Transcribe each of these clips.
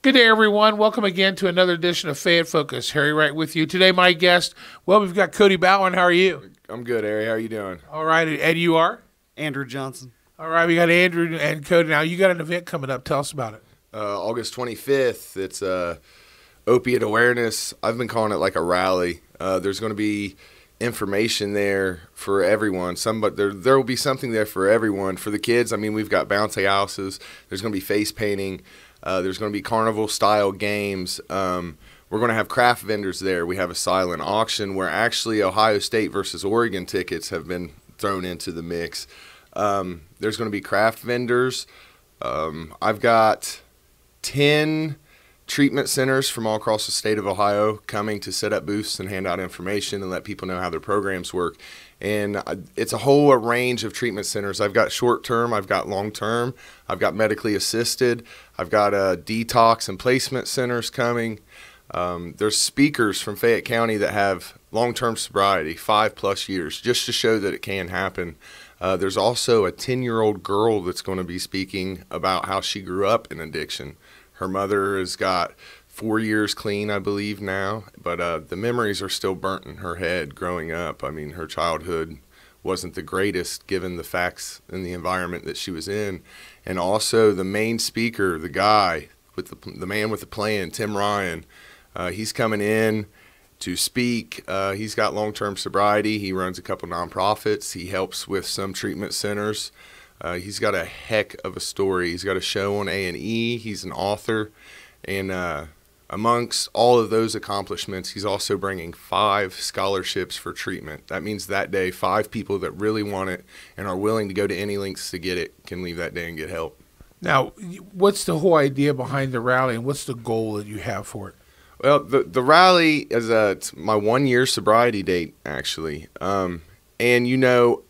Good day, everyone. Welcome again to another edition of Fayette Focus. Harry Wright with you. Today, my guest, well, we've got Cody Bowen. How are you? I'm good, Harry. How are you doing? All right. And you are? Andrew Johnson. All right. We got Andrew and Cody. Now, you got an event coming up. Tell us about it. August 25th. It's Opiod awareness. I've been calling it like a rally. There's going to be information there for everyone. There will be something there for everyone. For the kids, I mean, we've got bouncy houses. There's going to be face painting. There's going to be carnival-style games. We're going to have craft vendors there. We have a silent auction where actually Ohio State versus Oregon tickets have been thrown into the mix. There's going to be craft vendors. I've got 10 treatment centers from all across the state of Ohio coming to set up booths and hand out information and let people know how their programs work. And it's a whole range of treatment centers. I've got short-term, I've got long-term, I've got medically assisted, I've got detox and placement centers coming. There's speakers from Fayette County that have long-term sobriety, 5+ years, just to show that it can happen. There's also a 10-year-old girl that's going to be speaking about how she grew up in addiction. Her mother has got 4 years clean, I believe now, but the memories are still burnt in her head growing up. I mean, her childhood wasn't the greatest given the facts and the environment that she was in. And also the main speaker, the guy, with the man with the plan, Tim Ryan, he's coming in to speak. He's got long-term sobriety. He runs a couple nonprofits. He helps with some treatment centers. He's got a heck of a story. He's got a show on A&E. He's an author. And amongst all of those accomplishments, he's also bringing 5 scholarships for treatment. That means that day, 5 people that really want it and are willing to go to any lengths to get it can leave that day and get help. Now, what's the whole idea behind the rally, and what's the goal that you have for it? Well, the rally is it's my 1-year sobriety date, actually. And, you know,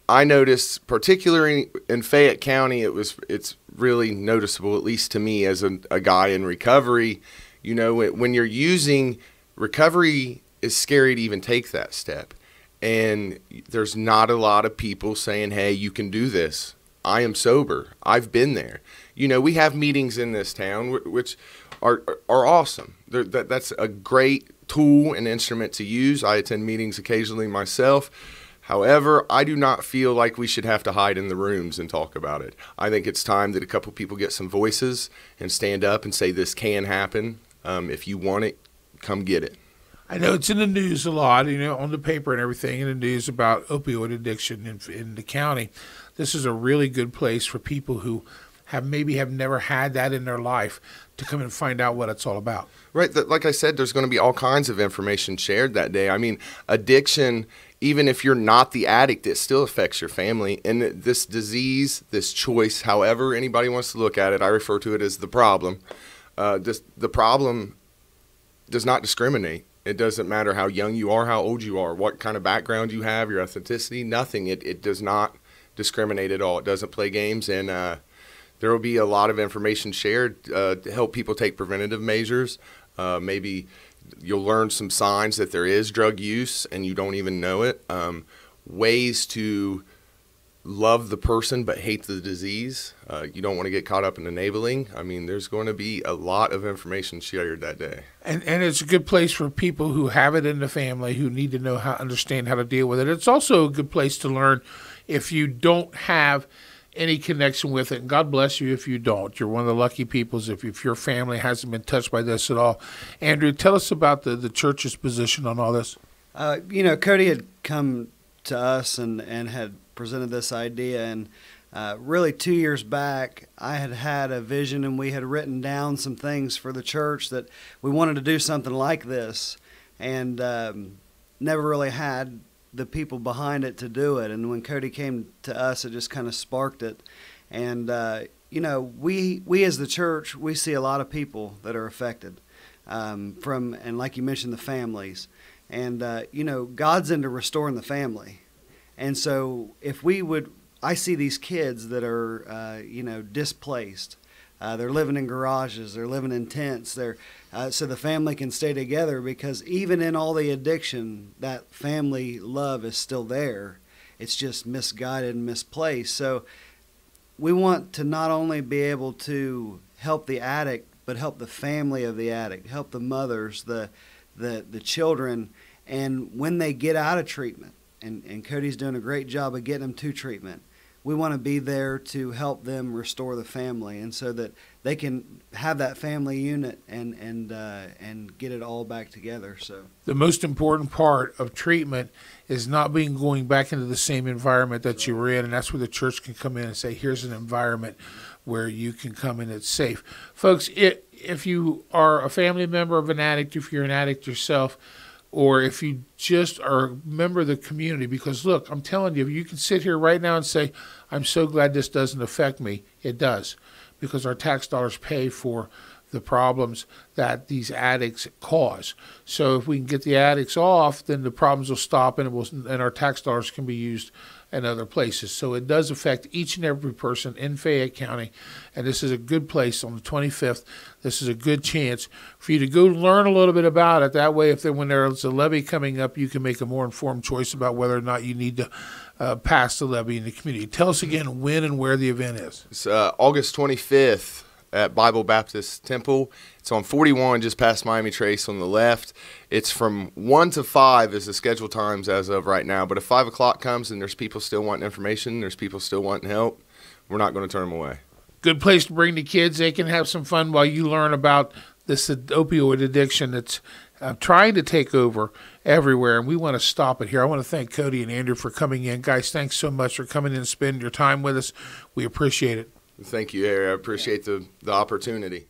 I noticed, particularly in Fayette County, it's really noticeable, at least to me as a guy in recovery. You know, when you're using, recovery is scary to even take that step. And there's not a lot of people saying, hey, you can do this. I am sober. I've been there. You know, we have meetings in this town which are awesome. That's a great tool and instrument to use. I attend meetings occasionally myself. However, I do not feel like we should have to hide in the rooms and talk about it. I think it's time that a couple people get some voices and stand up and say this can happen. If you want it, come get it. I know it's in the news a lot, you know, on the paper and everything, in the news about opioid addiction in the county. This is a really good place for people who have never had that in their life to come and find out what it's all about. Right. Like I said, there's going to be all kinds of information shared that day. I mean, addiction, even if you're not the addict, it still affects your family. And this disease, this choice, however anybody wants to look at it, I refer to it as the problem. The problem does not discriminate. It doesn't matter how young you are, how old you are, what kind of background you have, your ethnicity, nothing. It does not discriminate at all. It doesn't play games. And there will be a lot of information shared to help people take preventative measures. Maybe you'll learn some signs that there is drug use and you don't even know it. Ways to love the person but hate the disease. You don't want to get caught up in enabling. I mean, there's going to be a lot of information shared that day. And it's a good place for people who have it in the family, who need to understand how to deal with it. It's also a good place to learn if you don't have any connection with it. And God bless you if you don't. You're one of the lucky peoples if your family hasn't been touched by this at all. Andrew, tell us about the church's position on all this. You know, Cody had come to us and had presented this idea. And really 2 years back, I had a vision and we had written down some things for the church that we wanted to do something like this. And never really had the people behind it to do it. And when Cody came to us, it just kind of sparked it. And, you know, we as the church, we see a lot of people that are affected and like you mentioned, the families. And, you know, God's into restoring the family. And so if I see these kids that are, you know, displaced. They're living in garages. They're living in tents. So the family can stay together, because even in all the addiction, that family love is still there. It's just misguided and misplaced. So we want to not only be able to help the addict, but help the family of the addict, help the mothers, the children. And when they get out of treatment, and Cody's doing a great job of getting them to treatment, we want to be there to help them restore the family, and so that they can have that family unit and get it all back together. So the most important part of treatment is not going back into the same environment that you were in, and that's where the church can come in and say, here's an environment where you can come in, it's safe. Folks, if you are a family member of an addict, if you're an addict yourself, or if you just are a member of the community, because look, I'm telling you, you can sit here right now and say, I'm so glad this doesn't affect me. It does, because our tax dollars pay for the problems that these addicts cause. So if we can get the addicts off, then the problems will stop, and our tax dollars can be used in other places. So it does affect each and every person in Fayette County, and this is a good place on the 25th. This is a good chance for you to go learn a little bit about it. That way, when there's a levy coming up, you can make a more informed choice about whether or not you need to pass the levy in the community. Tell us again when and where the event is. It's August 25th at Bible Baptist Temple. It's on 41, just past Miami Trace on the left. It's from 1 to 5 is the scheduled times as of right now. But if 5 o'clock comes and there's people still wanting information, there's people still wanting help, we're not going to turn them away. Good place to bring the kids. They can have some fun while you learn about this opioid addiction that's trying to take over everywhere, and we want to stop it here. I want to thank Cody and Andrew for coming in. Guys, thanks so much for coming in and spending your time with us. We appreciate it. Thank you, Harry. I appreciate the opportunity.